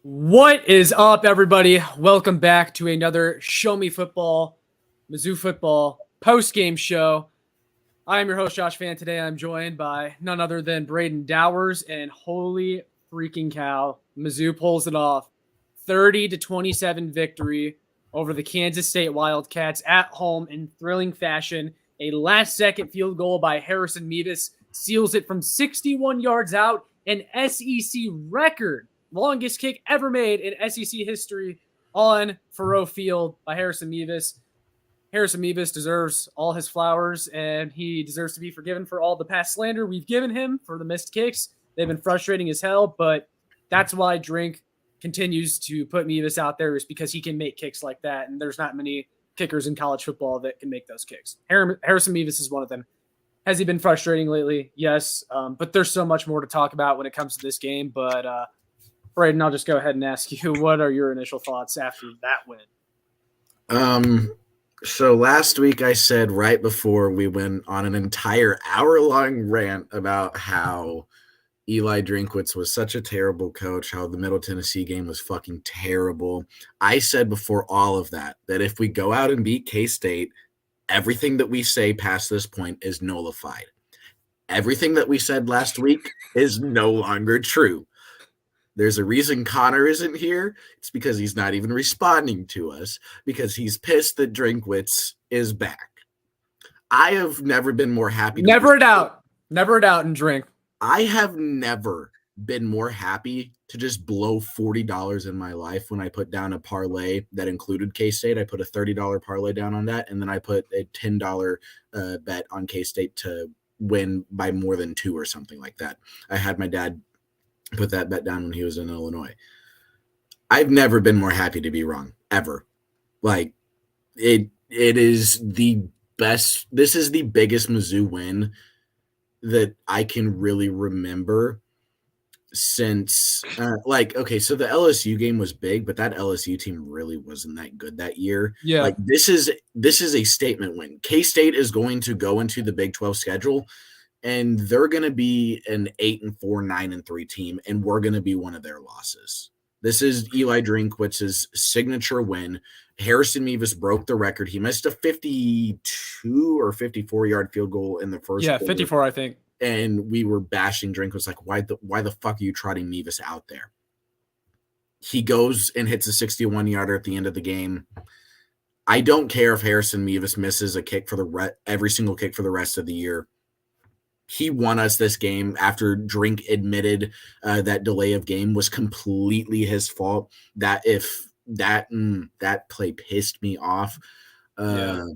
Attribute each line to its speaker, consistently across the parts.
Speaker 1: What is up, everybody? Welcome back to another Show Me Football, Mizzou Football post-game show. I am your host, Josh Fann. Today I'm joined by none other than Brayden Dowers, and holy freaking cow, Mizzou pulls it off. 30-27 victory over the Kansas State Wildcats at home in thrilling fashion. A last-second field goal by Harrison Mevis seals it from 61 yards out, an SEC record. Longest kick ever made in SEC history on Faroe Field by Harrison Mevis. Harrison Mevis deserves all his flowers, and he deserves to be forgiven for all the past slander we've given him for the missed kicks. They've been frustrating as hell, but that's why Drink continues to put Mevis out there, is because he can make kicks like that, and there's not many kickers in college football that can make those kicks. Harrison Mevis is one of them. Has he been frustrating lately? Yes, but there's so much more to talk about when it comes to this game, but Brayden, I'll just go ahead and ask you, what are your initial thoughts after that win?
Speaker 2: So last week I said right before we went on an entire hour-long rant about how Eli Drinkwitz was such a terrible coach, how the Middle Tennessee game was fucking terrible. I said before all of that if we go out and beat K-State, everything that we say past this point is nullified. Everything that we said last week is no longer true. There's a reason Connor isn't here. It's because he's not even responding to us, because he's pissed that Drinkwitz is back. I have never been more happy.
Speaker 1: Never a doubt in Drink.
Speaker 2: I have never been more happy to just blow $40 in my life when I put down a parlay that included K-State. I put a $30 parlay down on that, and then I put a $10 bet on K-State to win by more than 2 or something like that. I had my dad put that bet down when he was in Illinois. I've never been more happy to be wrong, ever. Like, it is the best. This is the biggest Mizzou win that I can really remember since, okay, so the LSU game was big, but that LSU team really wasn't that good that year.
Speaker 1: Yeah.
Speaker 2: Like, this is a statement win. K-State is going to go into the Big 12 schedule, and they're going to be an 8-4, 9-3 team, and we're going to be one of their losses. This is Eli Drinkwitz's signature win. Harrison Mevis broke the record. He missed a 52 or 54-yard field goal in the first quarter.
Speaker 1: 54, I think.
Speaker 2: And we were bashing Drinkwitz, like, why the fuck are you trotting Mevis out there? He goes and hits a 61-yarder at the end of the game. I don't care if Harrison Mevis misses a kick for every single kick for the rest of the year. He won us this game after Drink admitted that delay of game was completely his fault. That play pissed me off.
Speaker 1: If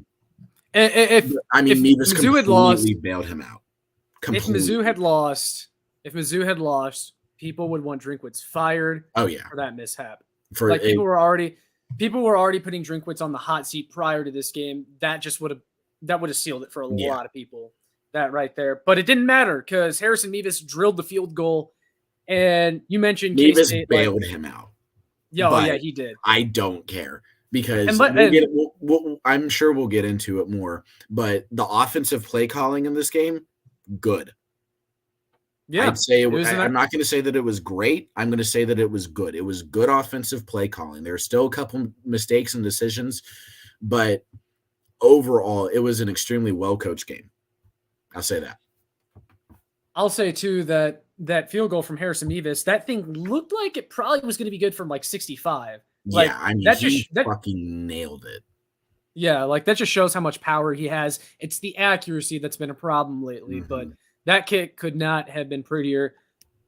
Speaker 2: Mevis
Speaker 1: Mizzou had lost,
Speaker 2: bailed him out.
Speaker 1: Completely. If Mizzou had lost, people would want Drinkwitz fired.
Speaker 2: Oh yeah,
Speaker 1: for that mishap. People were already putting Drinkwitz on the hot seat prior to this game. That would have sealed it for a lot of people. That right there. But it didn't matter because Harrison Mevis drilled the field goal, and you mentioned
Speaker 2: Mevis bailed him out.
Speaker 1: Yeah, he did.
Speaker 2: I don't care because I'm sure we'll get into it more, but the offensive play calling in this game, good.
Speaker 1: Yeah.
Speaker 2: I'd say I'm not going to say that it was great. I'm going to say that it was good. It was good offensive play calling. There are still a couple mistakes and decisions, but overall, it was an extremely well-coached game. I'll say that.
Speaker 1: I'll say, too, that field goal from Harrison Mevis, that thing looked like it probably was going to be good from, 65.
Speaker 2: He fucking nailed it.
Speaker 1: Yeah, that just shows how much power he has. It's the accuracy that's been a problem lately, but that kick could not have been prettier.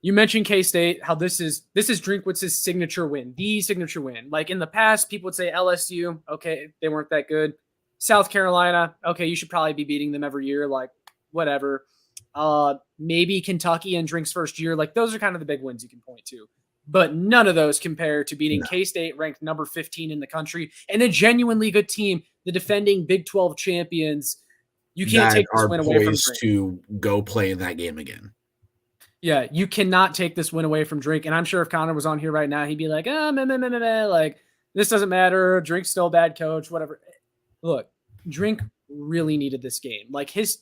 Speaker 1: You mentioned K-State, how this is Drinkwitz's signature win, the signature win. In the past, people would say LSU, okay, they weren't that good. South Carolina, okay, you should probably be beating them every year, whatever. Maybe Kentucky in Drink's first year. Those are kind of the big wins you can point to. But none of those compare to beating K-State, ranked number 15 in the country, and a genuinely good team, the defending Big 12 champions. You can't take this win away from Drink.
Speaker 2: To go play in that game again.
Speaker 1: Yeah, you cannot take this win away from Drink. And I'm sure if Connor was on here right now, he'd be like, this doesn't matter. Drink's still a bad coach, whatever. Look, Drink really needed this game. His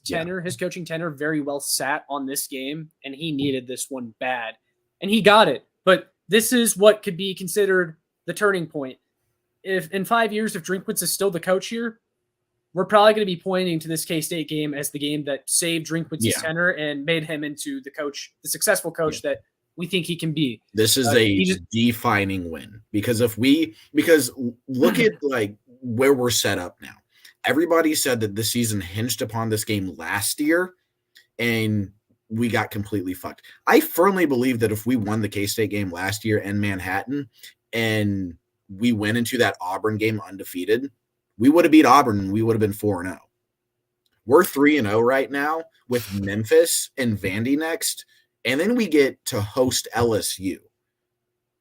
Speaker 1: coaching tenure very well sat on this game, and he needed this one bad. And he got it. But this is what could be considered the turning point. If in 5 years, if Drinkwitz is still the coach here, we're probably going to be pointing to this K-State game as the game that saved Drinkwitz's tenure and made him into the successful coach that we think he can be.
Speaker 2: This is a defining win because look at like where we're set up now. Everybody said that the season hinged upon this game last year, and we got completely fucked. I firmly believe that if we won the K-State game last year in Manhattan and we went into that Auburn game undefeated, we would have beat Auburn and we would have been 4-0. We're 3-0 right now with Memphis and Vandy next, and then we get to host LSU,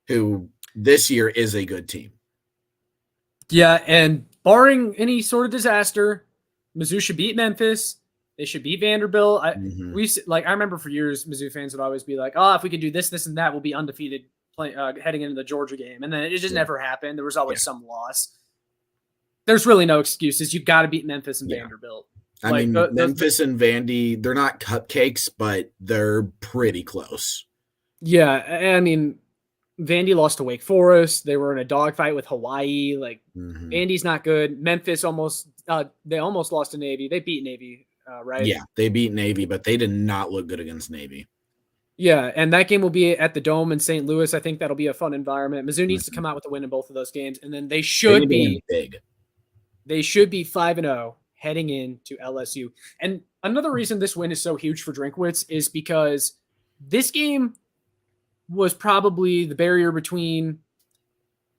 Speaker 2: who this year is a good team.
Speaker 1: Yeah, and barring any sort of disaster, Mizzou should beat Memphis. They should beat Vanderbilt. I remember for years, Mizzou fans would always be like, "Oh, if we could do this, this, and that, we'll be undefeated heading into the Georgia game." And then it just never happened. There was always some loss. There's really no excuses. You've got to beat Memphis and Vanderbilt.
Speaker 2: I mean, Memphis and Vandy, they're not cupcakes, but they're pretty close.
Speaker 1: Yeah, I mean, Vandy lost to Wake Forest. They were in a dogfight with Hawaii. Like, Vandy's not good. Memphis almost lost to Navy. They beat Navy, right?
Speaker 2: Yeah, they beat Navy, but they did not look good against Navy.
Speaker 1: Yeah, and that game will be at the Dome in St. Louis. I think that'll be a fun environment. Mizzou needs to come out with a win in both of those games, and then they should be big. They should be 5-0 heading into LSU. And another reason this win is so huge for Drinkwitz is because this game was probably the barrier between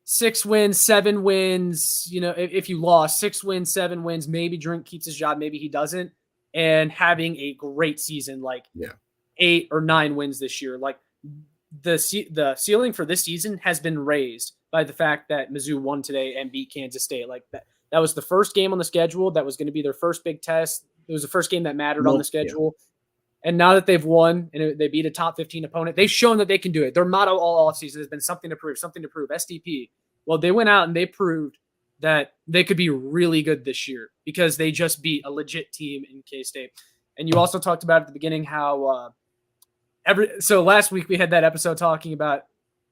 Speaker 1: 6 wins, 7 wins. You know, if you lost 6 wins, 7 wins, maybe Drink keeps his job, maybe he doesn't. And having a great season, like 8 or 9 wins this year. Like the ceiling for this season has been raised by the fact that Mizzou won today and beat Kansas State. Like that was the first game on the schedule. That was going to be their first big test. It was the first game that mattered on the schedule. Yeah. And now that they've won and they beat a top 15 opponent, they've shown that they can do it. Their motto all offseason has been something to prove, SDP. Well, they went out and they proved that they could be really good this year because they just beat a legit team in K-State. And you also talked about at the beginning how so last week we had that episode talking about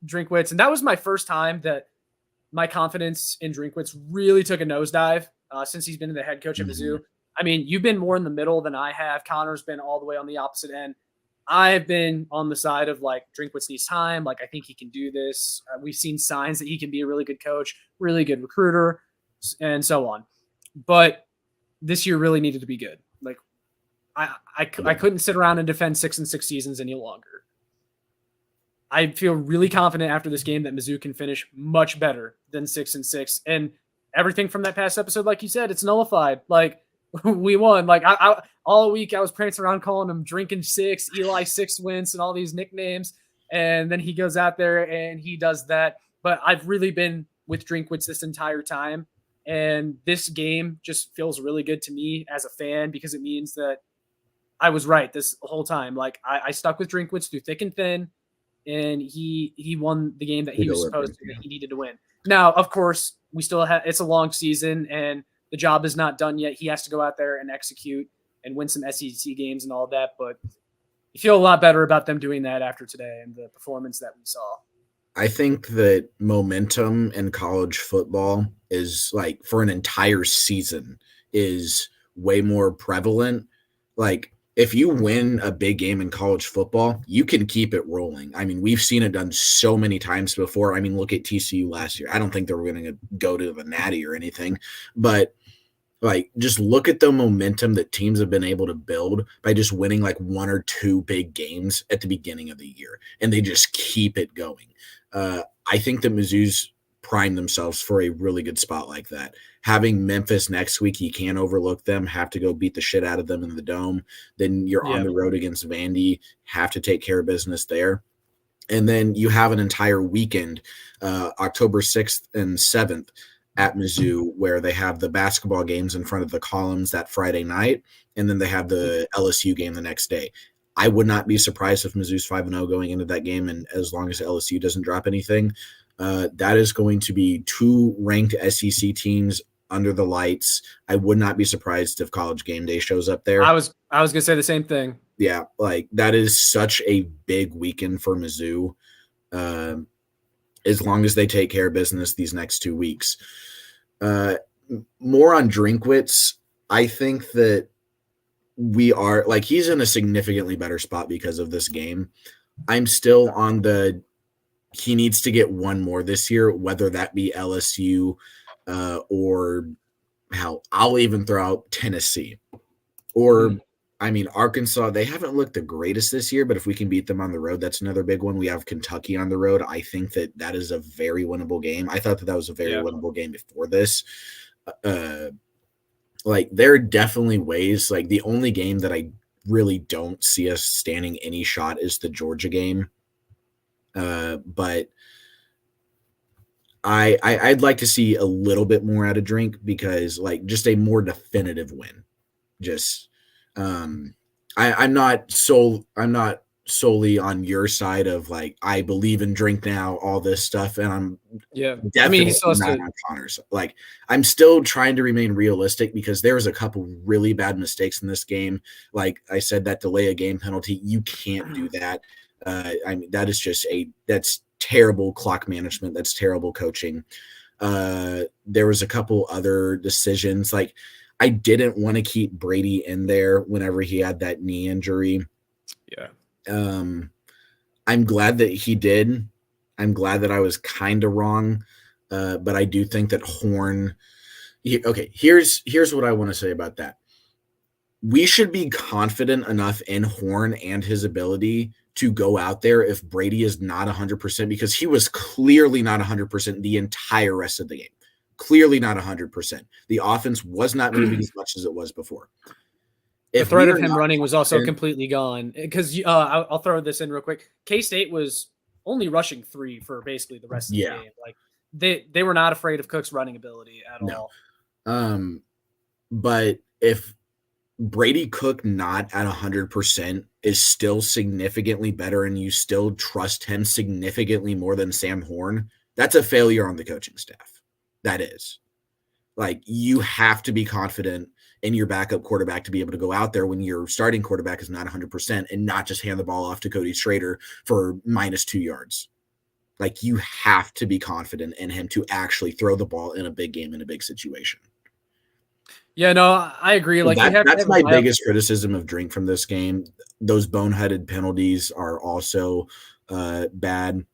Speaker 1: Drinkwitz, and that was my first time that my confidence in Drinkwitz really took a nosedive since he's been the head coach at Mizzou. I mean, you've been more in the middle than I have. Connor's been all the way on the opposite end. I've been on the side of like Drinkwitz needs time. Like, I think he can do this. We've seen signs that he can be a really good coach, really good recruiter, and so on. But this year really needed to be good. Like, I couldn't sit around and defend 6-6 seasons any longer. I feel really confident after this game that Mizzou can finish much better than 6-6. And everything from that past episode, like you said, it's nullified. Like, we won. Like, I all week I was prancing around calling him Drinking 6, Eli 6 wins, and all these nicknames. And then he goes out there and he does that. But I've really been with Drinkwitz this entire time. And this game just feels really good to me as a fan because it means that I was right this whole time. Like, I stuck with Drinkwitz through thick and thin. And he won the game that he was supposed to, that he needed to win. Now, of course, we still have, it's a long season and the job is not done yet. He has to go out there and execute and win some SEC games and all that. But you feel a lot better about them doing that after today and the performance that we saw.
Speaker 2: I think that momentum in college football is like for an entire season is way more prevalent. Like, if you win a big game in college football, you can keep it rolling. I mean, we've seen it done so many times before. I mean, look at TCU last year. I don't think they were going to go to the Natty or anything, but like, just look at the momentum that teams have been able to build by just winning like 1 or 2 big games at the beginning of the year, and they just keep it going. I think that Mizzou's primed themselves for a really good spot like that. Having Memphis next week, you can't overlook them, have to go beat the shit out of them in the Dome. Then you're on the road against Vandy, have to take care of business there. And then you have an entire weekend, October 6th and 7th at Mizzou, where they have the basketball games in front of the columns that Friday night, and then they have the LSU game the next day. I would not be surprised if Mizzou's 5-0 going into that game, and as long as LSU doesn't drop anything, that is going to be 2 ranked SEC teams under the lights. I would not be surprised if College Game Day shows up there.
Speaker 1: I was going to say the same thing.
Speaker 2: Yeah, like that is such a big weekend for Mizzou. as long as they take care of business these next 2 weeks. More on Drinkwitz, I think that we are like he's in a significantly better spot because of this game. I'm still on he needs to get one more this year, whether that be LSU or hell, I'll even throw out Tennessee or Arkansas. They haven't looked the greatest this year, but if we can beat them on the road, that's another big one. We have Kentucky on the road. I think that is a very winnable game. I thought that was a very winnable game before this. Like there are definitely ways. Like the only game that I really don't see us standing any shot is the Georgia game. But I'd like to see a little bit more out of Drink because like just a more definitive win. Just I'm not solely on your side of like I believe in Drink now, all this stuff, and I'm definitely not on Connor's. Like I'm still trying to remain realistic because there was a couple really bad mistakes in this game. Like I said, that delay a game penalty, you can't do that. That is just that's terrible clock management. That's terrible coaching. There was a couple other decisions. Like I didn't want to keep Brady in there whenever he had that knee injury.
Speaker 1: Yeah.
Speaker 2: I'm glad that he did. I'm glad that I was kind of wrong. But I do think that Horn. Here's what I want to say about that. We should be confident enough in Horn and his ability to go out there if Brady is not 100%, because he was clearly not 100% the entire rest of the game. Clearly not 100%. The offense was not moving as much as it was before.
Speaker 1: The threat of him running was also completely gone because I'll throw this in real quick. K-State was only rushing 3 for basically the rest of the game. Like they were not afraid of Cook's running ability at all.
Speaker 2: But if Brady Cook not at 100% is still significantly better and you still trust him significantly more than Sam Horn, that's a failure on the coaching staff. That is. Like you have to be confident in your backup quarterback to be able to go out there when your starting quarterback is not 100% and not just hand the ball off to Cody Schrader for -2 yards. Like you have to be confident in him to actually throw the ball in a big game, in a big situation.
Speaker 1: Yeah, no, I agree. Like
Speaker 2: that's my biggest criticism of Drink from this game. Those boneheaded penalties are also bad.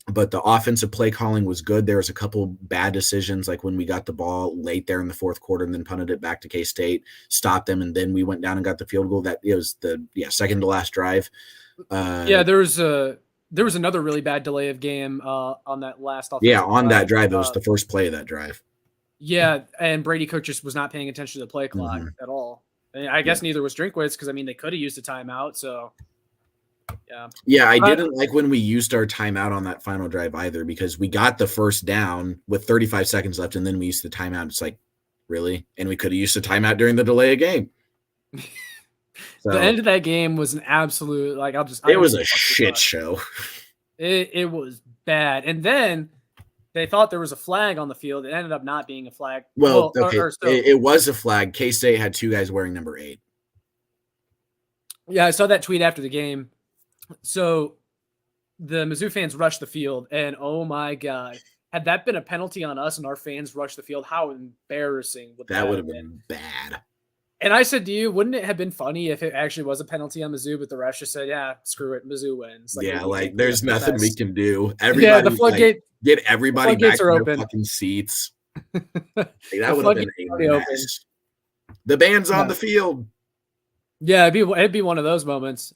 Speaker 2: But the offensive play calling was good. There was a couple bad decisions, like when we got the ball late there in the fourth quarter and then punted it back to K-State, stopped them, and then we went down and got the field goal. That it was the second to last drive.
Speaker 1: There was another really bad delay of game on that last offensive
Speaker 2: on that drive. It was the first play of that drive.
Speaker 1: Yeah, and Brady Cook just was not paying attention to the play clock at all. And I guess neither was Drinkwitz because they could have used a timeout. So.
Speaker 2: Yeah, I didn't like when we used our timeout on that final drive either because we got the first down with 35 seconds left and then we used the timeout. It's like, really? And we could have used the timeout during the delay of game.
Speaker 1: So, the end of that game was an absolute
Speaker 2: it was a shit show.
Speaker 1: It was bad. And then they thought there was a flag on the field. It ended up not being a flag.
Speaker 2: Well, it was a flag. K-State had 2 guys wearing number 8.
Speaker 1: Yeah, I saw that tweet after the game. So the Mizzou fans rushed the field, and oh my God, had that been a penalty on us and our fans rushed the field, how embarrassing would that
Speaker 2: would have been bad.
Speaker 1: And I said to you, wouldn't it have been funny if it actually was a penalty on Mizzou, but the refs just said, yeah, screw it, Mizzou wins.
Speaker 2: There's nothing we can do. Everybody,
Speaker 1: the floodgate,
Speaker 2: get everybody back to their fucking seats. That would have been a mess. The band's on the field.
Speaker 1: Yeah, it'd be one of those moments.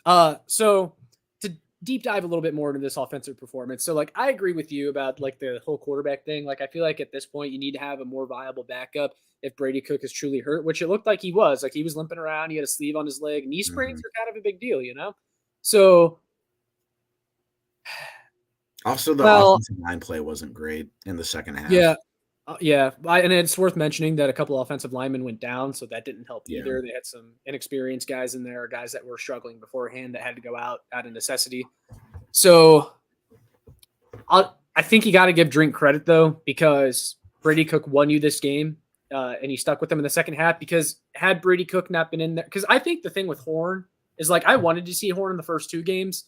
Speaker 1: So to deep dive a little bit more into this offensive performance. So I agree with you about the whole quarterback thing. I feel like at this point you need to have a more viable backup if Brady Cook is truly hurt, which it looked like he was. He was limping around, he had a sleeve on his leg. Knee sprains are kind of a big deal, So
Speaker 2: also the offensive line play wasn't great in the second half.
Speaker 1: Yeah. And it's worth mentioning that a couple of offensive linemen went down, so that didn't help either. They had some inexperienced guys in there, guys that were struggling beforehand that had to go out of necessity. So I think you got to give Drink credit, though, because Brady Cook won you this game, and he stuck with them in the second half, because had Brady Cook not been in there – because I think the thing with Horn is, I wanted to see Horn in the first 2 games,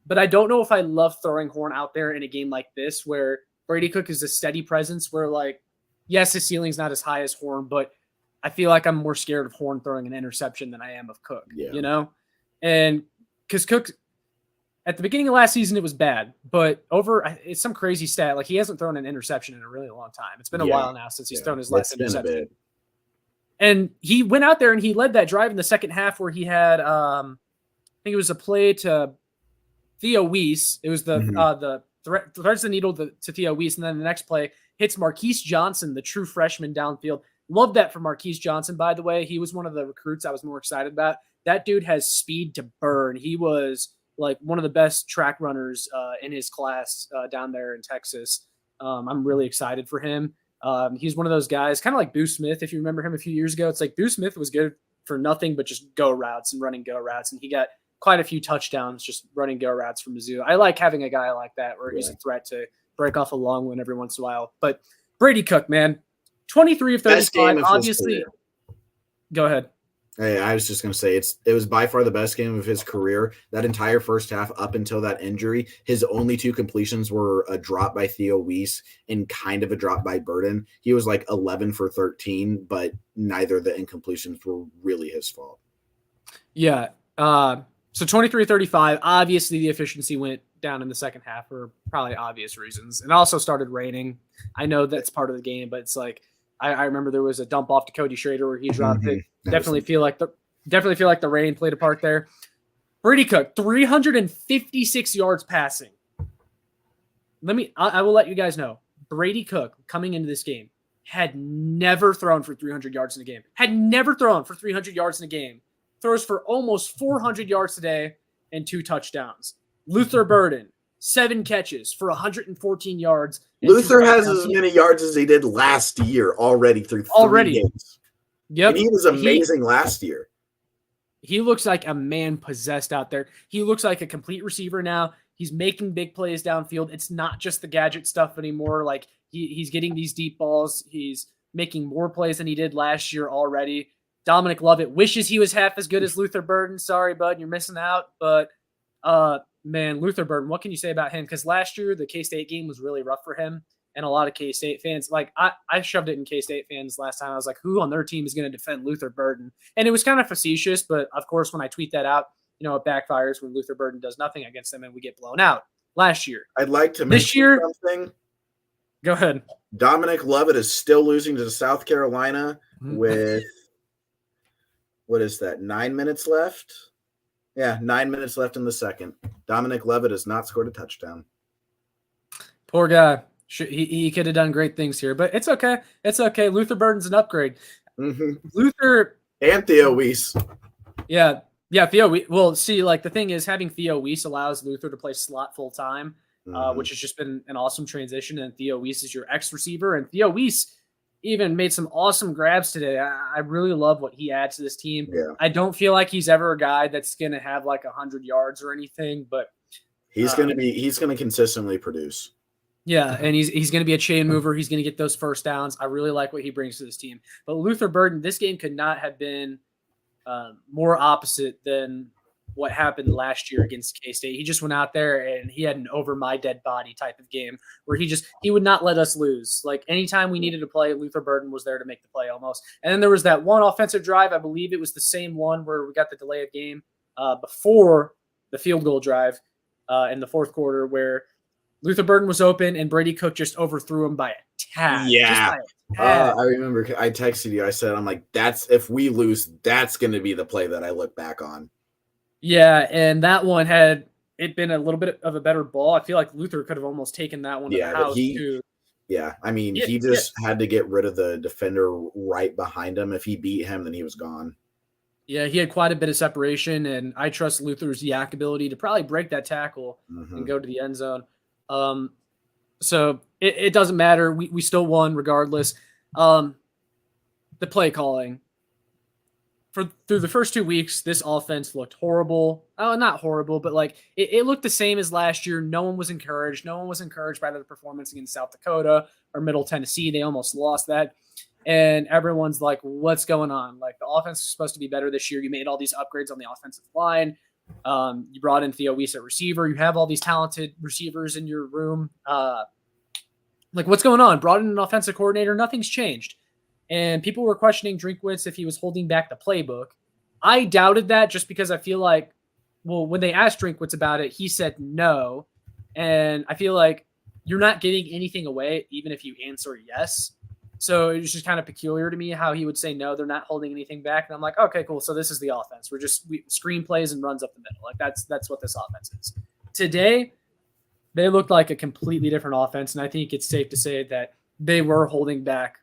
Speaker 1: but I don't know if I love throwing Horn out there in a game like this where Brady Cook is a steady presence where, like, yes, his ceiling's not as high as Horn, but I feel like I'm more scared of Horn throwing an interception than I am of Cook, you know? And because Cook, at the beginning of last season, it was bad, but it's some crazy stat. Like, he hasn't thrown an interception in a really long time. It's been a while now since he's thrown his last interception. And he went out there and he led that drive in the second half where he had, I think it was a play to Theo Weiss. It was the threads the needle to Theo Weiss, and then the next play hits Marquise Johnson, the true freshman, downfield. Love that for Marquise Johnson, by the way. He was one of the recruits I was more excited about. That dude has speed to burn. He was like one of the best track runners in his class down there in Texas. I'm really excited for him. He's one of those guys, kind of like Boo Smith, if you remember him a few years ago. It's like Boo Smith was good for nothing but just go routes and running go routes, and he got quite a few touchdowns just running go routes from Mizzou. I like having a guy like that where he's a threat to break off a long one every once in a while. But Brady Cook, man, 23 of 35, obviously. Go ahead.
Speaker 2: Hey, I was just going to say it was by far the best game of his career. That entire first half up until that injury, his only 2 completions were a drop by Theo Weiss and kind of a drop by Burden. He was like 11 for 13, but neither of the incompletions were really his fault.
Speaker 1: Yeah. So 23-35, obviously the efficiency went down in the second half for probably obvious reasons. And also started raining. I know that's part of the game, but it's like I remember there was a dump off to Cody Schrader where he dropped it. Definitely feel like the rain played a part there. Brady Cook, 356 yards passing. I will let you guys know. Brady Cook coming into this game had never thrown for 300 yards in a game. Throws for almost 400 yards today and 2 touchdowns. Luther Burden, 7 catches for 114 yards.
Speaker 2: Luther has as many yards as he did last year already through 3 games.
Speaker 1: Yep.
Speaker 2: And he was amazing last year.
Speaker 1: He looks like a man possessed out there. He looks like a complete receiver now. He's making big plays downfield. It's not just the gadget stuff anymore. Like he's getting these deep balls. He's making more plays than he did last year already. Dominic Lovett wishes he was half as good as Luther Burden. Sorry, bud, you're missing out. But, man, Luther Burden, what can you say about him? Because last year, the K-State game was really rough for him. And a lot of K-State fans, like I shoved it in K-State fans last time. I was like, who on their team is going to defend Luther Burden? And it was kind of facetious. But, of course, when I tweet that out, it backfires when Luther Burden does nothing against them and we get blown out last year.
Speaker 2: I'd like to mention something.
Speaker 1: Go ahead.
Speaker 2: Dominic Lovett is still losing to South Carolina with – what is that, 9 minutes left? Yeah, 9 minutes left in the second. Dominic Lovett has not scored a touchdown.
Speaker 1: Poor guy. He could have done great things here, but it's okay. It's okay. Luther Burden's an upgrade. Luther
Speaker 2: and Theo Weiss.
Speaker 1: Yeah, Theo Weiss. Well, see, like the thing is, having Theo Weiss allows Luther to play slot full time, which has just been an awesome transition. And Theo Weiss is your X receiver, and Theo Weiss even made some awesome grabs today. I really love what he adds to this team.
Speaker 2: Yeah.
Speaker 1: I don't feel like he's ever a guy that's going to have like 100 yards or anything, but
Speaker 2: he's going to consistently produce.
Speaker 1: Yeah, and he's going to be a chain mover. He's going to get those first downs. I really like what he brings to this team. But Luther Burden, this game could not have been more opposite than what happened last year against K-State. He just went out there and he had an over my dead body type of game where he would not let us lose. Like anytime we needed to play, Luther Burden was there to make the play almost. And then there was that one offensive drive. I believe it was the same one where we got the delay of game before the field goal drive in the fourth quarter where Luther Burden was open and Brady Cook just overthrew him by a tad.
Speaker 2: Yeah. I remember I texted you. I said, I'm like, if we lose, that's going to be the play that I look back on.
Speaker 1: Yeah, and that one had it been a little bit of a better ball. I feel like Luther could have almost taken that one to the house too.
Speaker 2: Yeah, I mean, he just had to get rid of the defender right behind him. If he beat him, then he was gone.
Speaker 1: Yeah, he had quite a bit of separation, and I trust Luther's yak ability to probably break that tackle and go to the end zone. So it doesn't matter. We still won regardless. The play calling. Through the first 2 weeks, this offense looked horrible. Oh, not horrible, but like it looked the same as last year. No one was encouraged. No one was encouraged by the performance against South Dakota or Middle Tennessee. They almost lost that. And everyone's like, what's going on? Like the offense is supposed to be better this year. You made all these upgrades on the offensive line. You brought in Theo Weiss at receiver. You have all these talented receivers in your room. Like, what's going on? Brought in an offensive coordinator. Nothing's changed. And people were questioning Drinkwitz if he was holding back the playbook. I doubted that just because I feel like, well, when they asked Drinkwitz about it, he said no. And I feel like you're not giving anything away, even if you answer yes. So it was just kind of peculiar to me how he would say no, they're not holding anything back. And I'm like, okay, cool. So this is the offense. We screen plays and runs up the middle. Like that's what this offense is. Today, they looked like a completely different offense. And I think it's safe to say that they were holding back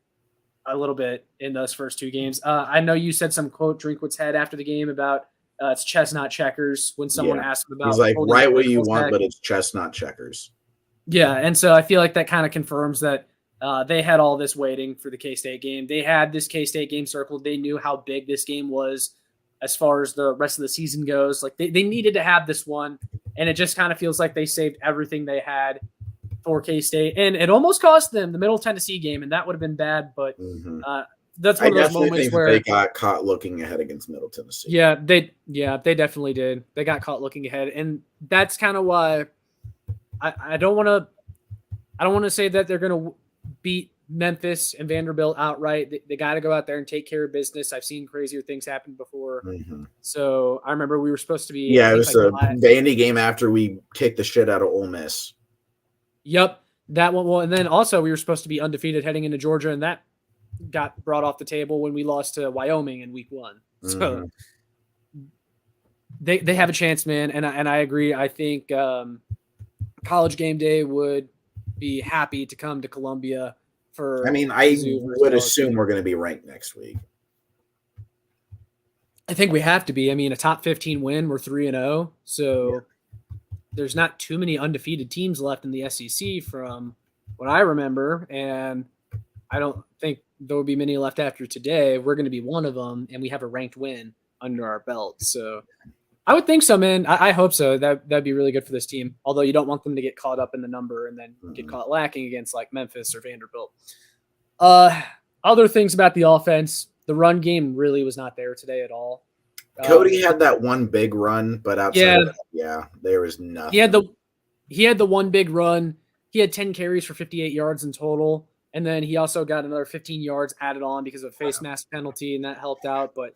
Speaker 1: a little bit in those first two games. I know you said some quote Drinkwitz had after the game about it's chess, not checkers. When someone asked him about,
Speaker 2: he's like, write what you want, but it's chess, not checkers.
Speaker 1: Yeah, and so I feel like that kind of confirms that they had all this waiting for the K-State game. They had this K-State game circled. They knew how big this game was as far as the rest of the season goes. Like they needed to have this one, and it just kind of feels like they saved everything they had for K-State, and it almost cost them the Middle Tennessee game, and that would have been bad. But that's one of those moments where
Speaker 2: they got caught looking ahead againto Middle Tennessee.
Speaker 1: Yeah, they definitely did. They got caught looking ahead, and that's kind of why I don't want to say that they're going to beat Memphis and Vanderbilt outright. They got to go out there and take care of business. I've seen crazier things happen before. So I remember we were supposed to be.
Speaker 2: Yeah, it was a Vandy game after we kicked the shit out of Ole Miss.
Speaker 1: Yep, that one. Well, and then also we were supposed to be undefeated heading into Georgia, and that got brought off the table when we lost to Wyoming in week 1. So they have a chance, man. And I agree. I think College Game Day would be happy to come to Columbia for.
Speaker 2: I mean, I would assume we're going to be ranked next week.
Speaker 1: I think we have to be. I mean, a top 15 win. We're 3-0. So there's not too many undefeated teams left in the SEC from what I remember. And I don't think there will be many left after today. We're going to be one of them, and we have a ranked win under our belt. So I would think so, man. I hope so. That'd be really good for this team. Although you don't want them to get caught up in the number and then get caught lacking against like Memphis or Vanderbilt. Other things about the offense, the run game really was not there today at all.
Speaker 2: Cody had that one big run, but outside of that, there was nothing. He had the one big run. He had 10 carries for 58 yards in total. And then he also got another 15 yards added on because of a face mask penalty, and that helped out. But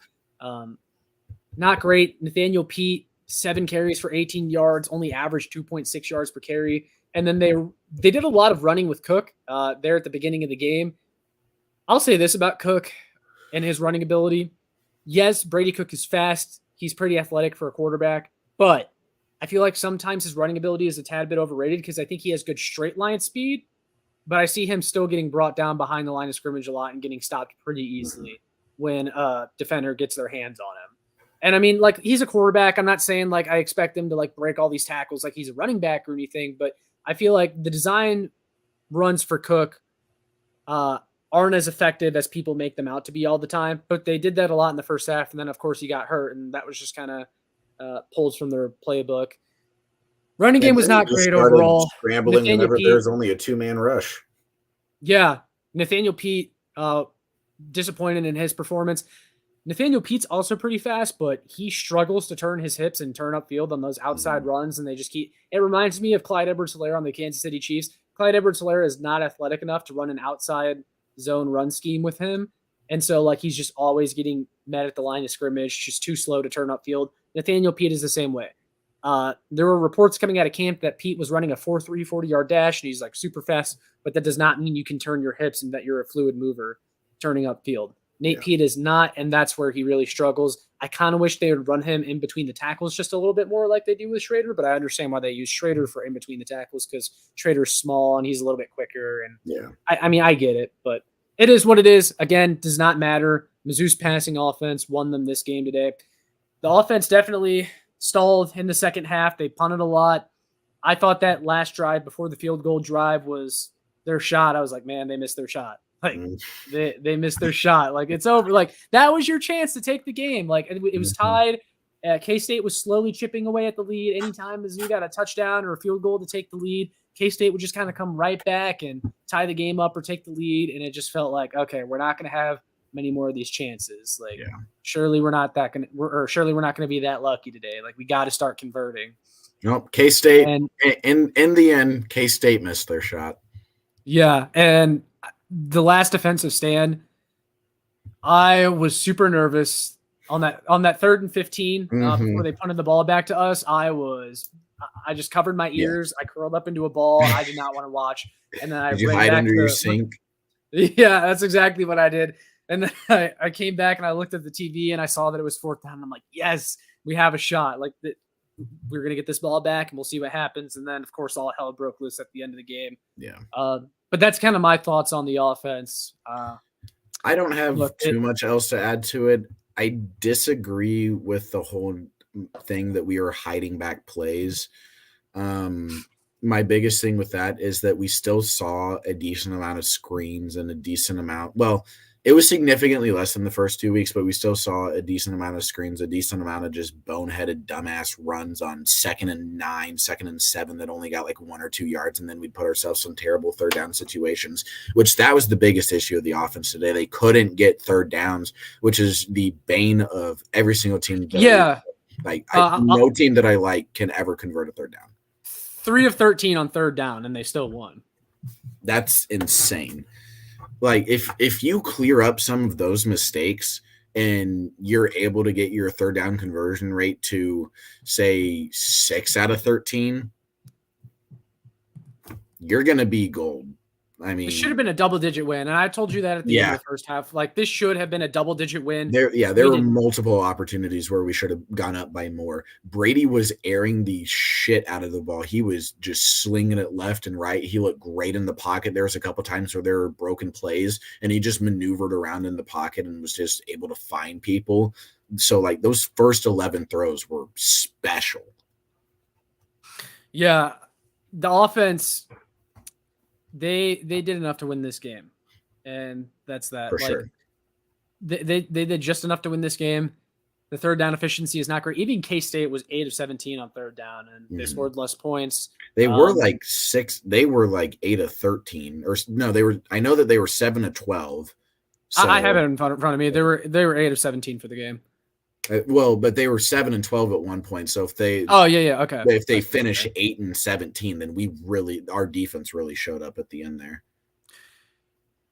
Speaker 2: not great. Nathaniel Pete, 7 carries for 18 yards, only averaged 2.6 yards per carry. And then they did a lot of running with Cook there at the beginning of the game. I'll say this about Cook and his running ability. Yes, Brady Cook is fast. He's pretty athletic for a quarterback. But I feel like sometimes his running ability is a tad bit overrated because I think he has good straight line speed. But I see him still getting brought down behind the line of scrimmage a lot and getting stopped pretty easily when a defender gets their hands on him. And I mean, like, he's a quarterback. I'm not saying like I expect him to like break all these tackles like he's a running back or anything, but I feel like the design runs for Cook aren't as effective as people make them out to be all the time. But they did that a lot in the first half, and then of course he got hurt, and that was just kind of pulled from their playbook. Running game was not great overall. Scrambling whenever there's only a 2-man rush.
Speaker 1: Yeah. Nathaniel Pete, disappointed in his performance. Nathaniel Pete's also pretty fast, but he struggles to turn his hips and turn upfield on those outside runs, and they just keep – it reminds me of Clyde Edwards-Helaire on the Kansas City Chiefs. Clyde Edwards-Helaire is not athletic enough to run an outside zone run scheme with him, and so like he's just always getting met at the line of scrimmage, just too slow to turn upfield. Nathaniel Pete is the same way. There were reports coming out of camp that Pete was running a 4.3 40-yard dash, and he's like super fast, but that does not mean you can turn your hips and that you're a fluid mover turning upfield. Nate Pete is not, and that's where he really struggles. I kind of wish they would run him in between the tackles just a little bit more like they do with Schrader, but I understand why they use Schrader for in between the tackles because Schrader's small and he's a little bit quicker. And I mean, I get it, but it is what it is. Again, does not matter. Mizzou's passing offense won them this game today. The offense definitely stalled in the second half. They punted a lot. I thought that last drive before the field goal drive was their shot. I was like, man, they missed their shot. Like they missed their shot. Like it's over. Like that was your chance to take the game. Like it was tied. K-State was slowly chipping away at the lead. Anytime Mizzou got a touchdown or a field goal to take the lead, K-State would just kind of come right back and tie the game up or take the lead. And it just felt like, okay, we're not going to have many more of these chances. Like,
Speaker 2: Yeah.
Speaker 1: surely we're not going to be that lucky today. Like, we got to start converting.
Speaker 2: Nope. K-State,
Speaker 1: And
Speaker 2: in the end, K-State missed their shot.
Speaker 1: yeah, and the last defensive stand, I was super nervous on that 3rd and 15 before they punted the ball back to us. I just covered my ears. I curled up into a ball. I did not want to watch. And then
Speaker 2: Did you hide under your sink?
Speaker 1: Yeah, that's exactly what I did. And then I came back and I looked at the TV and I saw that it was 4th down. I'm like, yes, we have a shot. Like, we're going to get this ball back and we'll see what happens. And then, of course, all hell broke loose at the end of the game.
Speaker 2: Yeah.
Speaker 1: But that's kind of my thoughts on the offense.
Speaker 2: I don't have too much else to add to it. I disagree with the whole thing that we are hiding back plays. My biggest thing with that is that we still saw a decent amount of screens and a decent amount. Well, it was significantly less than the first 2 weeks, but we still saw a decent amount of screens, a decent amount of just boneheaded dumbass runs on 2nd and 9, 2nd and 7 that only got like 1 or 2 yards. And then we'd put ourselves in terrible 3rd down situations, which that was the biggest issue of the offense today. They couldn't get 3rd downs, which is the bane of every single team. No team that I like can ever convert a 3rd down.
Speaker 1: 3 of 13 on 3rd down, and they still won.
Speaker 2: That's insane. Like, if you clear up some of those mistakes and you're able to get your 3rd down conversion rate to, say, 6 out of 13, you're going to be gold. I mean,
Speaker 1: it should have been a double-digit win, and I told you that at the end of the first half. Like, this should have been a double-digit win.
Speaker 2: There were multiple opportunities where we should have gone up by more. Brady was airing the shit out of the ball. He was just slinging it left and right. He looked great in the pocket. There was a couple times where there were broken plays, and he just maneuvered around in the pocket and was just able to find people. So, like, those first 11 throws were special.
Speaker 1: Yeah, the offense – They did enough to win this game, and that's that.
Speaker 2: For sure.
Speaker 1: They did just enough to win this game. The 3rd down efficiency is not great. Even K-State was 8 of 17 on 3rd down, and they scored less points.
Speaker 2: They were like 6. They were like 8 of 13, or no, they were. I know that they were 7 of 12.
Speaker 1: So, I have it in front of me. They were 8 of 17 for the game.
Speaker 2: But they were 7 and 12 at one point. So if they,
Speaker 1: okay.
Speaker 2: If they finish 8 and 17, then our defense really showed up at the end there.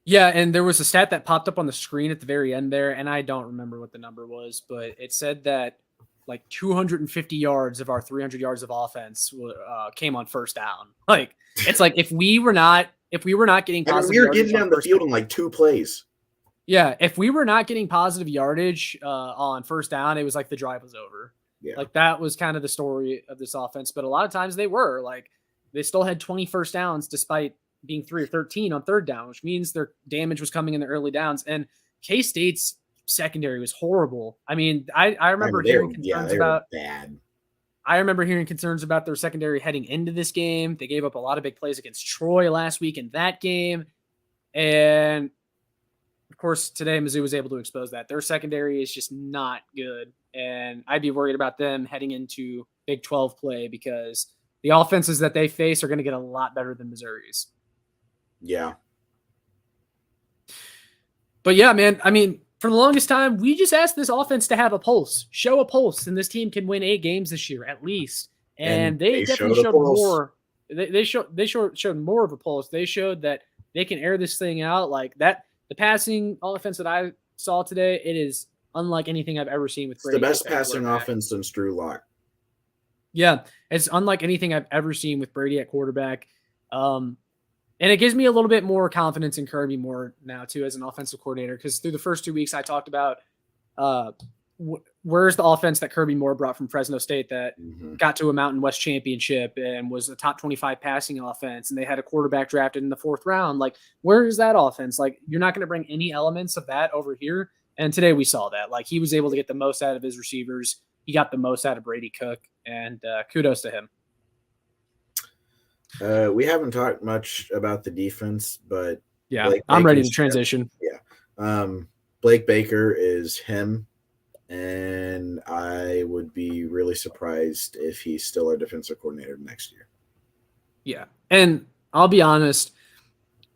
Speaker 1: Yeah, and there was a stat that popped up on the screen at the very end there, and I don't remember what the number was, but it said that like 250 yards of our 300 yards of offense came on 1st down. Like, it's like if we were not getting positive,
Speaker 2: we were getting down the field in like 2 plays.
Speaker 1: Yeah, if we were not getting positive yardage on 1st down, it was like the drive was over.
Speaker 2: Yeah.
Speaker 1: Like, that was kind of the story of this offense. But a lot of times they were. Like, they still had 20 first downs despite being 3 or 13 on 3rd down, which means their damage was coming in the early downs. And K-State's secondary was horrible. I mean, I remember hearing concerns about
Speaker 2: bad.
Speaker 1: I remember hearing concerns about their secondary heading into this game. They gave up a lot of big plays against Troy last week in that game. And of course, today Mizzou was able to expose that. Their secondary is just not good, and I'd be worried about them heading into Big 12 play because the offenses that they face are going to get a lot better than Missouri's.
Speaker 2: Yeah.
Speaker 1: But yeah, man, I mean, for the longest time, we just asked this offense to have a pulse, show a pulse, and this team can win 8 games this year at least. And they definitely showed more. They showed more of a pulse. They showed that they can air this thing out like that. The passing offense that I saw today, it is unlike anything I've ever seen with Brady.
Speaker 2: It's the best passing offense since Drew Lock.
Speaker 1: Yeah, it's unlike anything I've ever seen with Brady at quarterback. And it gives me a little bit more confidence in Kirby Moore now, too, as an offensive coordinator, because through the first 2 weeks I talked about where's the offense that Kirby Moore brought from Fresno State that got to a Mountain West championship and was a top 25 passing offense, and they had a quarterback drafted in the 4th round. Like, where is that offense? Like, you're not going to bring any elements of that over here. And today we saw that. Like, he was able to get the most out of his receivers. He got the most out of Brady Cook, and kudos to him.
Speaker 2: We haven't talked much about the defense, but
Speaker 1: yeah, I'm ready to transition.
Speaker 2: Yeah. Blake Baker is him. And I would be really surprised if he's still our defensive coordinator next year.
Speaker 1: Yeah. And I'll be honest,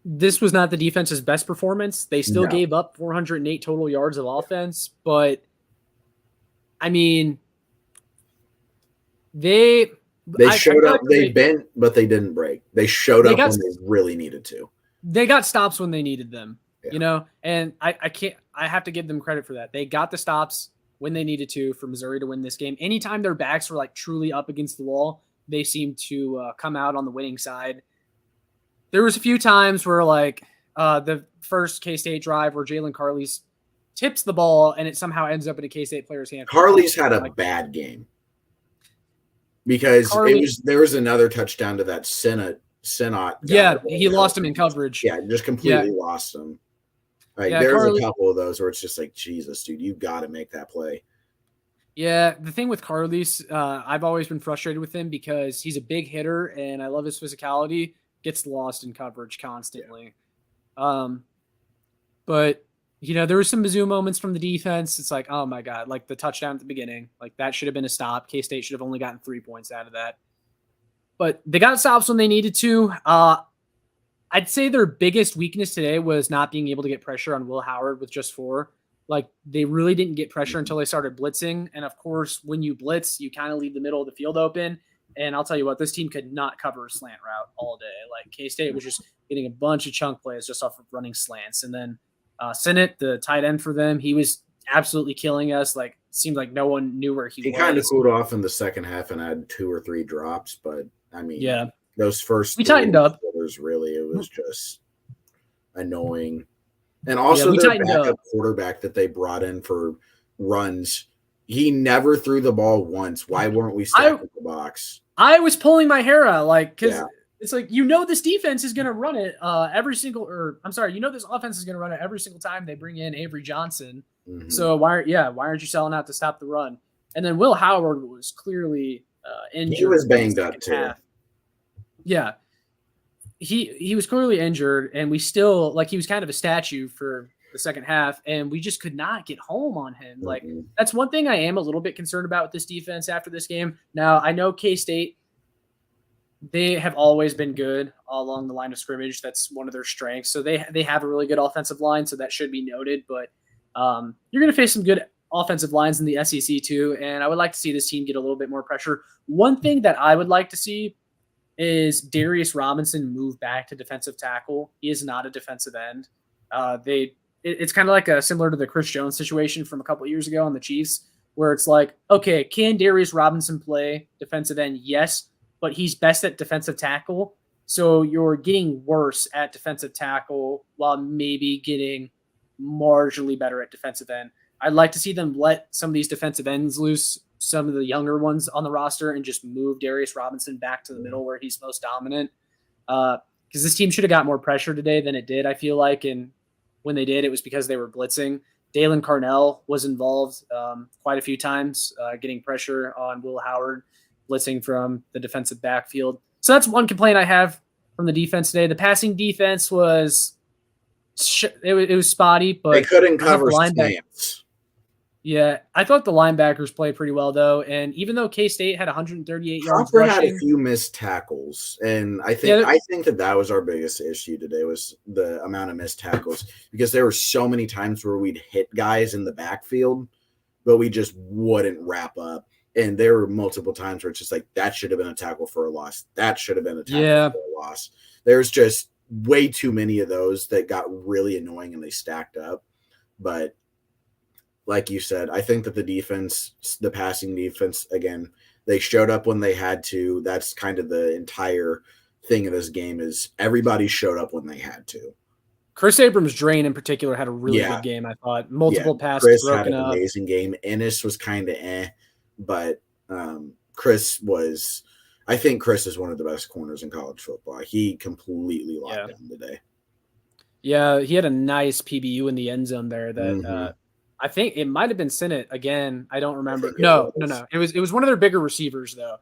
Speaker 1: this was not the defense's best performance. They still gave up 408 total yards of offense, but I mean,
Speaker 2: they showed up. They bent, but they didn't break. They showed up when they really needed to.
Speaker 1: They got stops when they needed them, and I have to give them credit for that. They got the stops when they needed to for Missouri to win this game. Anytime their backs were like truly up against the wall, they seemed to come out on the winning side. There was a few times where like the first K-State drive where Jalen Carley's tips the ball and it somehow ends up in a K-State player's hand.
Speaker 2: Carley's had a bad game because there was another touchdown to that Sinnott.
Speaker 1: Yeah, he lost him in coverage.
Speaker 2: Yeah, just completely lost him. Like, there's a couple of those where it's just like, Jesus, dude, you've got to make that play.
Speaker 1: Yeah, the thing with Carley's, I've always been frustrated with him because he's a big hitter and I love his physicality. Gets lost in coverage constantly. But, there were some Mizzou moments from the defense. It's like, oh, my God, like the touchdown at the beginning. Like, that should have been a stop. K-State should have only gotten 3 points out of that. But they got stops when they needed to. I'd say their biggest weakness today was not being able to get pressure on Will Howard with just 4. Like, they really didn't get pressure until they started blitzing. And, of course, when you blitz, you kind of leave the middle of the field open. And I'll tell you what, this team could not cover a slant route all day. Like, K-State was just getting a bunch of chunk plays just off of running slants. And then Sinnott, the tight end for them, he was absolutely killing us. Like, seemed like no one knew where he was.
Speaker 2: He kind of cooled off in the second half and had 2 or 3 drops. But, I mean, those first
Speaker 1: we tightened up.
Speaker 2: Really, it was just annoying. And also their backup quarterback that they brought in for runs, he never threw the ball once. Why weren't we stacking the box?
Speaker 1: I was pulling my hair out, like, because it's like, this defense is going to run it this offense is going to run it every single time they bring in Avery Johnson. Mm-hmm. So why aren't you selling out to stop the run? And then Will Howard was clearly injured.
Speaker 2: He was banged up too.
Speaker 1: Half. Yeah. He was clearly injured, and we still, like, he was kind of a statue for the second half, and we just could not get home on him. Mm-hmm. Like, that's one thing I am a little bit concerned about with this defense after this game. Now, I know K-State, they have always been good along the line of scrimmage. That's one of their strengths. So they have a really good offensive line, so that should be noted. But you're going to face some good offensive lines in the SEC too, and I would like to see this team get a little bit more pressure. One thing that I would like to see is Darius Robinson move back to defensive tackle. He is not a defensive end. It's kind of like similar to the Chris Jones situation from a couple of years ago on the Chiefs, where it's like, okay, can Darius Robinson play defensive end? Yes, but he's best at defensive tackle. So you're getting worse at defensive tackle while maybe getting marginally better at defensive end. I'd like to see them let some of these defensive ends loose, some of the younger ones on the roster, and just move Darius Robinson back to the middle where he's most dominant. Because this team should have got more pressure today than it did, I feel like. And when they did, it was because they were blitzing. Dalen Carnell was involved quite a few times, getting pressure on Will Howard, blitzing from the defensive backfield. So that's one complaint I have from the defense today. The passing defense was it was spotty, but
Speaker 2: they couldn't cover slants.
Speaker 1: Yeah, I thought the linebackers played pretty well, though. And even though K-State had 138 yards rushing,
Speaker 2: had a few missed tackles. And I think that was our biggest issue today was the amount of missed tackles, because there were so many times where we'd hit guys in the backfield, but we just wouldn't wrap up. And there were multiple times where it's just like, that should have been a tackle for a loss. That should have been a tackle for a loss. There's just way too many of those that got really annoying and they stacked up. But like you said, I think that the passing defense, again, they showed up when they had to. That's kind of the entire thing of this game is everybody showed up when they had to.
Speaker 1: Chris Abrams-Draine in particular had a really good game, I thought. Multiple passes broken up.
Speaker 2: Chris had an amazing game. Ennis was kind of but I think Chris is one of the best corners in college football. He completely locked down today.
Speaker 1: Yeah, he had a nice PBU in the end zone there that I think it might have been Sinnott again. I don't remember. No. It was one of their bigger receivers though.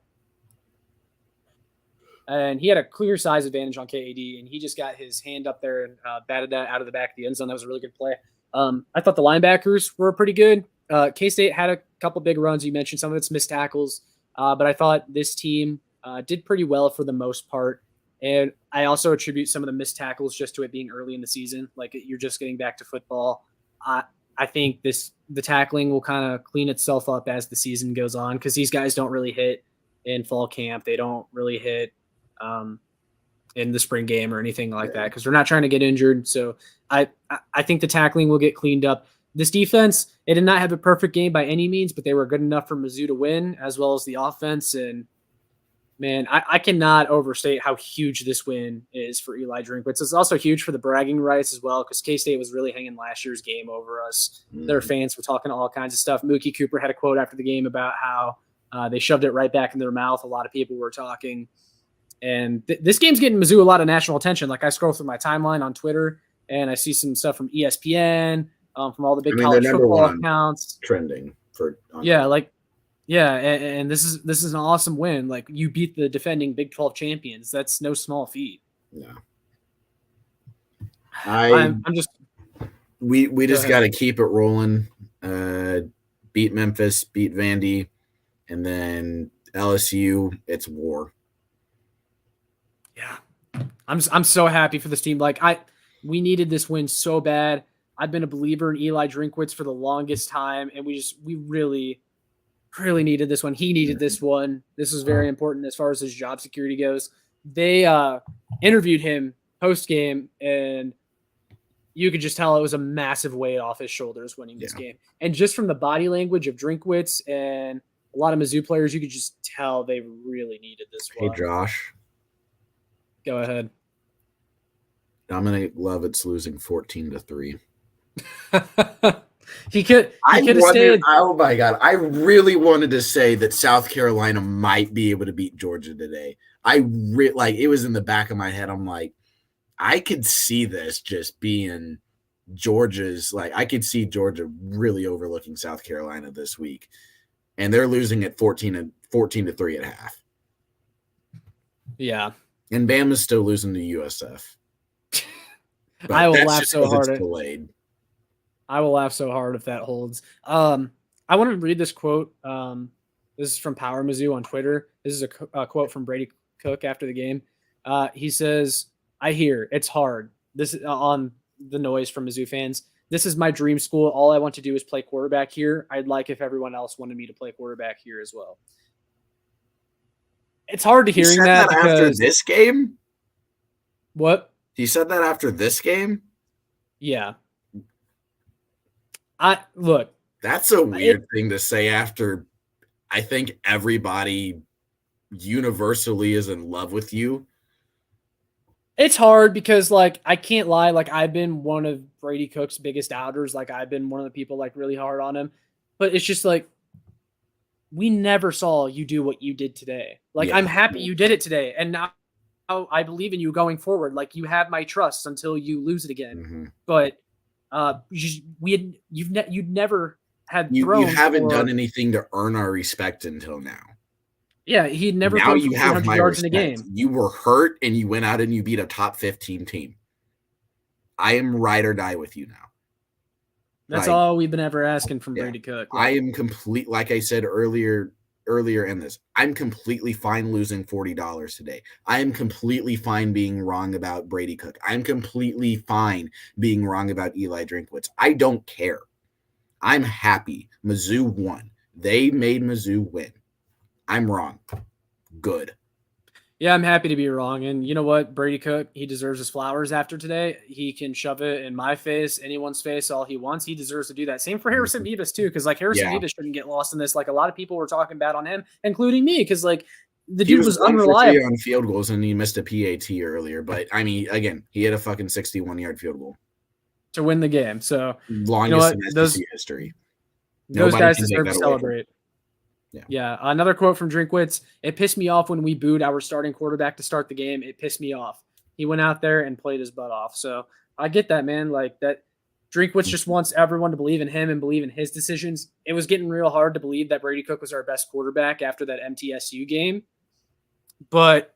Speaker 1: And he had a clear size advantage on KAD, and he just got his hand up there and batted that out of the back of the end zone. That was a really good play. I thought the linebackers were pretty good. K-State had a couple big runs. You mentioned some of its missed tackles, but I thought this team did pretty well for the most part. And I also attribute some of the missed tackles just to it being early in the season. Like you're just getting back to football. I think the tackling will kind of clean itself up as the season goes on because these guys don't really hit in fall camp. They don't really hit in the spring game or anything like that because they're not trying to get injured. So I think the tackling will get cleaned up. This defense, it did not have a perfect game by any means, but they were good enough for Mizzou to win, as well as the offense. And man, I cannot overstate how huge this win is for Eli Drinkwitz. It's also huge for the bragging rights as well, because K-State was really hanging last year's game over us. Their fans were talking all kinds of stuff. Mookie Cooper had a quote after the game about how they shoved it right back in their mouth. A lot of people were talking. And this game's getting Mizzou a lot of national attention. Like I scroll through my timeline on Twitter, and I see some stuff from ESPN, from all the big college football accounts.
Speaker 2: Trending for
Speaker 1: and this is an awesome win. Like you beat the defending Big 12 champions. That's no small feat.
Speaker 2: Yeah. We just got to keep it rolling. Beat Memphis, beat Vandy, and then LSU. It's war.
Speaker 1: Yeah, I'm so happy for this team. Like we needed this win so bad. I've been a believer in Eli Drinkwitz for the longest time, and we really needed this one. He needed this one. This was very important as far as his job security goes. They interviewed him post-game, and you could just tell it was a massive weight off his shoulders winning this game. And just from the body language of Drinkwitz and a lot of Mizzou players, you could just tell they really needed this one.
Speaker 2: Hey, Josh.
Speaker 1: Go ahead.
Speaker 2: Dominic Lovett's losing 14-3.
Speaker 1: He could have stayed.
Speaker 2: Oh my God. I really wanted to say that South Carolina might be able to beat Georgia today. It was in the back of my head. I'm like, I could see this just being Georgia's, I could see Georgia really overlooking South Carolina this week. And they're losing at 14-3 at half.
Speaker 1: Yeah.
Speaker 2: And Bama's still losing to USF.
Speaker 1: I will laugh so hard.
Speaker 2: Delayed.
Speaker 1: I will laugh so hard if that holds. I want to read this quote. This is from Power Mizzou on Twitter. This is a quote from Brady Cook after the game. He says, "I hear it's hard. This is on the noise from Mizzou fans. This is my dream school. All I want to do is play quarterback here. I'd like if everyone else wanted me to play quarterback here as well." It's hard to hearing that because
Speaker 2: after this game.
Speaker 1: What?
Speaker 2: He said that after this game?
Speaker 1: Yeah. Look.
Speaker 2: That's a weird thing to say after I think everybody universally is in love with you.
Speaker 1: It's hard because, I can't lie. I've been one of Brady Cook's biggest doubters. I've been one of the people, really hard on him. But it's just, we never saw you do what you did today. I'm happy you did it today. And now I believe in you going forward. You have my trust until you lose it again. Mm-hmm. But you'd never had thrown.
Speaker 2: You haven't done anything to earn our respect until now.
Speaker 1: Yeah, he'd never
Speaker 2: now
Speaker 1: thrown
Speaker 2: you have
Speaker 1: 300
Speaker 2: my
Speaker 1: yards
Speaker 2: respect.
Speaker 1: in a game.
Speaker 2: You were hurt and you went out and you beat a top 15 team. I am ride or die with you now.
Speaker 1: That's all we've been ever asking from Brady Cook.
Speaker 2: I am complete. Like I said earlier in this, I'm completely fine losing $40 today. I am completely fine being wrong about Brady Cook. I'm completely fine being wrong about Eli Drinkwitz. I don't care. I'm happy. Mizzou won. They made Mizzou win. I'm wrong. Good.
Speaker 1: Yeah, I'm happy to be wrong. And you know what? Brady Cook, he deserves his flowers after today. He can shove it in my face, anyone's face, all he wants. He deserves to do that. Same for Harrison Vivas, too, because Harrison Vivas shouldn't get lost in this. A lot of people were talking bad on him, including me, because the dude was unreliable.
Speaker 2: On field goals, and he missed a PAT earlier. But, again, he had a fucking 61-yard field goal
Speaker 1: to win the game. So,
Speaker 2: longest in SEC history.
Speaker 1: Those guys deserve to celebrate. Yeah. Another quote from Drinkwitz. "It pissed me off when we booed our starting quarterback to start the game. It pissed me off. He went out there and played his butt off." So I get that, man. That Drinkwitz just wants everyone to believe in him and believe in his decisions. It was getting real hard to believe that Brady Cook was our best quarterback after that MTSU game. But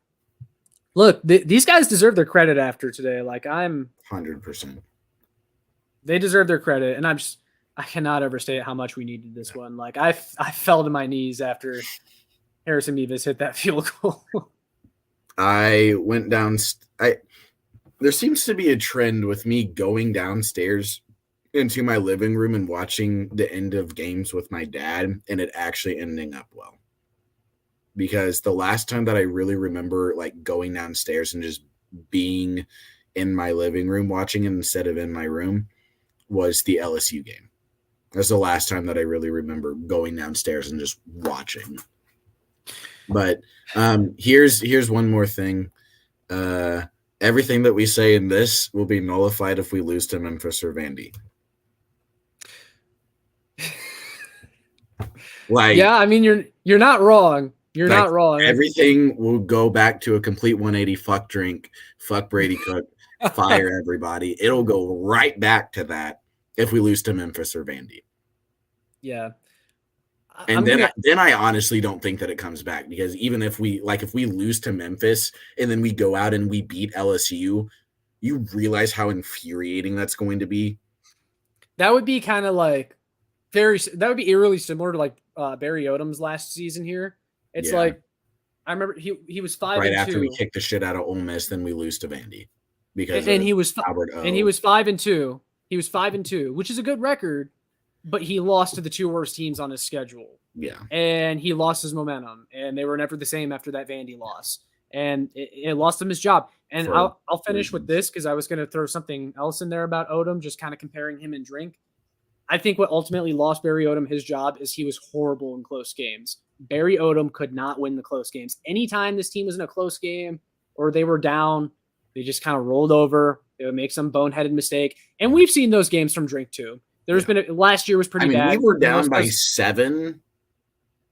Speaker 1: look, these guys deserve their credit after today. I'm
Speaker 2: 100%.
Speaker 1: They deserve their credit. And I cannot overstate how much we needed this one. I fell to my knees after Harrison Vivas hit that field goal.
Speaker 2: I went down. There seems to be a trend with me going downstairs into my living room and watching the end of games with my dad, and it actually ending up well. Because the last time that I really remember like going downstairs and just being in my living room watching it instead of in my room was the LSU game. That's the last time that I really remember going downstairs and just watching. But here's one more thing. Everything that we say in this will be nullified if we lose to Memphis or Vandy.
Speaker 1: Yeah, I mean you're not wrong. You're not wrong.
Speaker 2: Everything will go back to a complete 180. Fuck drink, fuck Brady Cook, fire everybody. It'll go right back to that if we lose to Memphis or Vandy.
Speaker 1: Yeah.
Speaker 2: And then I honestly don't think that it comes back, because even if we lose to Memphis and then we go out and we beat LSU, you realize how infuriating that's going to be.
Speaker 1: That would be kind of like that would be eerily similar to like Barry Odom's last season here. It's like, I remember he was 5-2
Speaker 2: right after we kicked the shit out of Ole Miss, then we lose to Vandy because
Speaker 1: he was 5-2. He was 5-2, which is a good record, but he lost to the two worst teams on his schedule.
Speaker 2: Yeah,
Speaker 1: and he lost his momentum, and they were never the same after that Vandy loss, and it lost him his job. And I'll finish with this because I was going to throw something else in there about Odom, just kind of comparing him and Drink. I think what ultimately lost Barry Odom his job is he was horrible in close games. Barry Odom could not win the close games. Anytime this team was in a close game or they were down, they just kind of rolled over. They would make some boneheaded mistake. And we've seen those games from Drink too. There's been last year was pretty bad.
Speaker 2: We were down by 7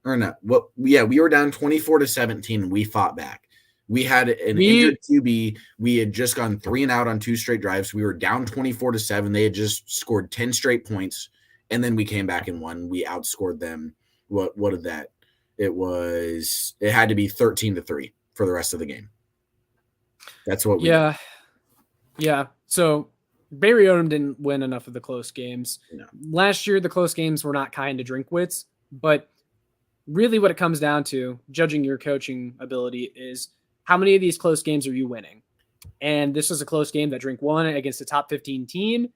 Speaker 2: or no. We were down 24-17 and we fought back. We had an injured QB. We had just gone 3 and out on 2 straight drives. We were down 24-7. They had just scored 10 straight points, and then we came back and won. We outscored them. What did that? It had to be 13-3 for the rest of the game. That's what we did.
Speaker 1: Yeah. So Barry Odom didn't win enough of the close games.
Speaker 2: No.
Speaker 1: Last year, the close games were not kind to Drinkwitz, but really what it comes down to, judging your coaching ability, is how many of these close games are you winning? And this was a close game that Drink won against a top 15 team.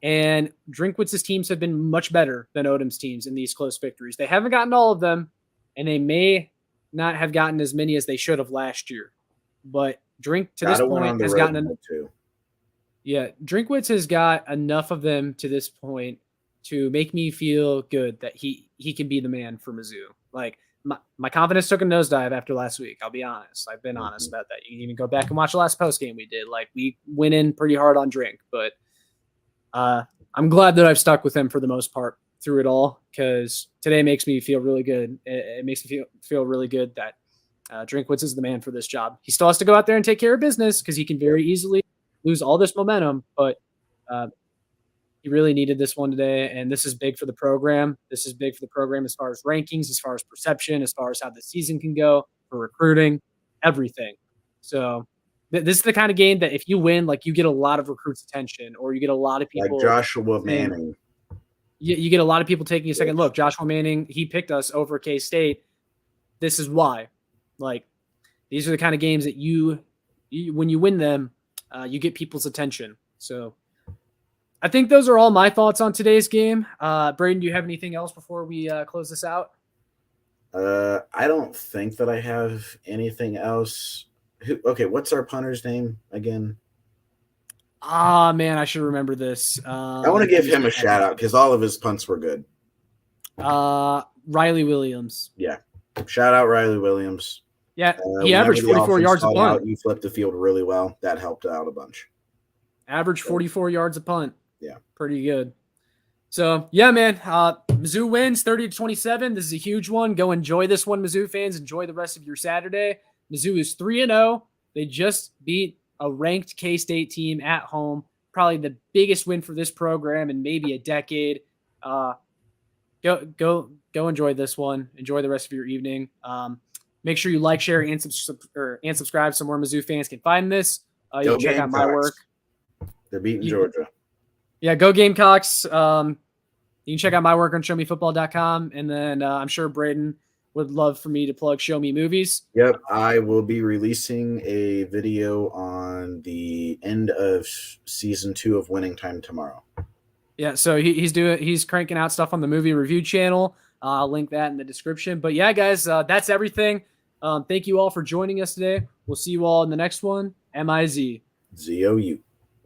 Speaker 1: And Drinkwitz's teams have been much better than Odom's teams in these close victories. They haven't gotten all of them, and they may not have gotten as many as they should have last year. But Drink to this point has gotten Drinkwitz has got enough of them to this point to make me feel good that he can be the man for Mizzou. Like, my confidence took a nosedive after last week. I'll be honest. I've been honest about that. You can even go back and watch the last post game we did. Like, we went in pretty hard on Drink, but I'm glad that I've stuck with him for the most part through it all, because today makes me feel really good. It makes me feel really good that Drinkwitz is the man for this job. He still has to go out there and take care of business because he can very easily lose all this momentum, but he really needed this one today, and this is big for the program. This is big for the program as far as rankings, as far as perception, as far as how the season can go, for recruiting, everything. So this is the kind of game that if you win, like, you get a lot of recruits' attention, or you get a lot of people. Like
Speaker 2: Joshua Manning.
Speaker 1: You get a lot of people taking a second look. Joshua Manning, he picked us over K-State. This is why. Like, these are the kind of games that you when you win them, you get people's attention. So I think those are all my thoughts on today's game. Brayden, do you have anything else before we close this out?
Speaker 2: I don't think that I have anything else. Okay, what's our punter's name again?
Speaker 1: Man, I should remember this.
Speaker 2: I want to give him a shout out because all of his punts were good.
Speaker 1: Riley Williams.
Speaker 2: Yeah, shout out Riley Williams.
Speaker 1: Yeah, he averaged 44 yards a punt.
Speaker 2: You flipped the field really well. That helped out a bunch.
Speaker 1: Averaged 44 yards a punt.
Speaker 2: Yeah.
Speaker 1: Pretty good. So, yeah, man. Mizzou wins 30-27. This is a huge one. Go enjoy this one, Mizzou fans. Enjoy the rest of your Saturday. Mizzou is 3-0. They just beat a ranked K-State team at home. Probably the biggest win for this program in maybe a decade. Go enjoy this one. Enjoy the rest of your evening. Make sure you like, share, and subscribe so more Mizzou fans can find this. You can check out my work.
Speaker 2: They're beating Georgia.
Speaker 1: Yeah, go Gamecocks. You can check out my work on showmefootball.com. And then I'm sure Brayden would love for me to plug Show Me Movies.
Speaker 2: Yep, I will be releasing a video on the end of season 2 of Winning Time tomorrow.
Speaker 1: Yeah, so he's cranking out stuff on the movie review channel. I'll link that in the description. But yeah, guys, that's everything. Thank you all for joining us today. We'll see you all in the next one. MIZ.
Speaker 2: ZOU.